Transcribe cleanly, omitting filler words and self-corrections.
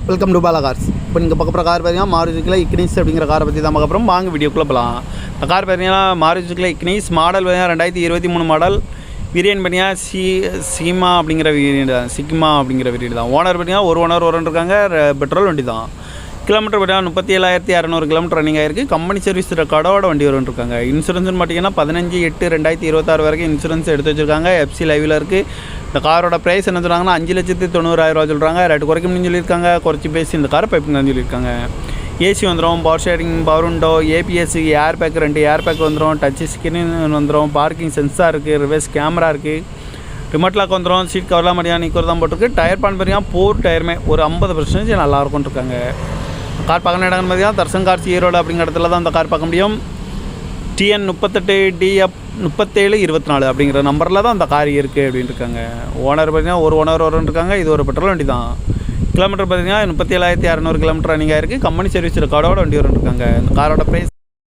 Welcome to Bala cars. இப்போ நீங்கள் பார்க்க போகிற கார் பார்த்தீங்கன்னா மாருதிக்குள்ள இக்னிஸ் அப்படிங்கிற காரை பற்றி தான் பார்க்க போகிறோம். வாங்க வீடியோக்குள்ளே போகலாம். இந்த கார் பார்த்தீங்கன்னா மாருதிக்குள்ள இக்னிஸ் மாடல் பார்த்தீங்கன்னா 2023 மாடல். வேரியன்ட் பார்த்தீங்கன்னா சீமா அப்படிங்கிற வேரியன்ட் தான், சிக்மா அப்படிங்கிற வேரியன்ட் தான். ஓனர் பார்த்தீங்கன்னா ஒரு ஓனர் இருக்காங்க. பெட்ரோல் வண்டி தான். கிலோமீட்டர் பார்த்தீங்கன்னா 37,600 கிலோமீட்டர் ரன்னிங் ஆயிருக்கு. கம்பெனி சர்வீஸ் ரெக்கார்டோட வண்டி இருக்காங்க. இன்சூரன்ஸ்னு பார்த்தீங்கன்னா 15/8/2026 வரைக்கும் இன்சூரன்ஸ் எடுத்து வச்சுருக்காங்க. எஃப்சி லைவில் இருக்குது. இந்த காரோட ப்ரைஸ் என்ன சொல்கிறாங்கன்னா 5,90,000 சொல்கிறாங்க. ரேட்டு குறைக்கும்னு சொல்லியிருக்காங்க. குறைச்சி பேசி இந்த காரை பைப்புங்கன்னு சொல்லியிருக்காங்க. ஏசி வந்துடும், power sharing, power window, ABS, air bag, 2 air bag வந்துடும், டச் ஸ்க்ரீன் வந்துடும், பார்க்கிங் சென்சார் இருக்குது, ரிவர்ஸ் கேமரா இருக்குது, ரிமோட் லாக் வந்துடும், சீட் கவர்லாம் மதியானம் நிற்கிறது தான் போட்டிருக்கு. டயர் பான் பார்த்தீங்கன்னா 4 டயருமே ஒரு 50% நல்லாயிருக்கும்னு இருக்காங்க. கார் பார்க்கணும் இடம்னு பார்த்தீங்கன்னா தர்சன் கார்ஸ் ஈரோடு அப்படிங்கிற இடத்துல தான் அந்த கார் பார்க்க முடியும். TN 38DF 3724 அப்படிங்கிற நம்பரில் தான் அந்த கார் இருக்குது அப்படின்னு இருக்காங்க. ஓனர் பார்த்தீங்கன்னா ஒரு ஓனர் இருக்காங்க. இது ஒரு பெட்ரோல் வண்டி தான். கிலோமீட்டர் பார்த்தீங்கன்னா 37,600 கிலோமீட்டர் ரன்னிங் ஆயிருக்கு. கம்பெனி சர்வீஸ் ரெக்கார்டோட வண்டி இருக்காங்க. இந்த காரோட ப்ரைஸ்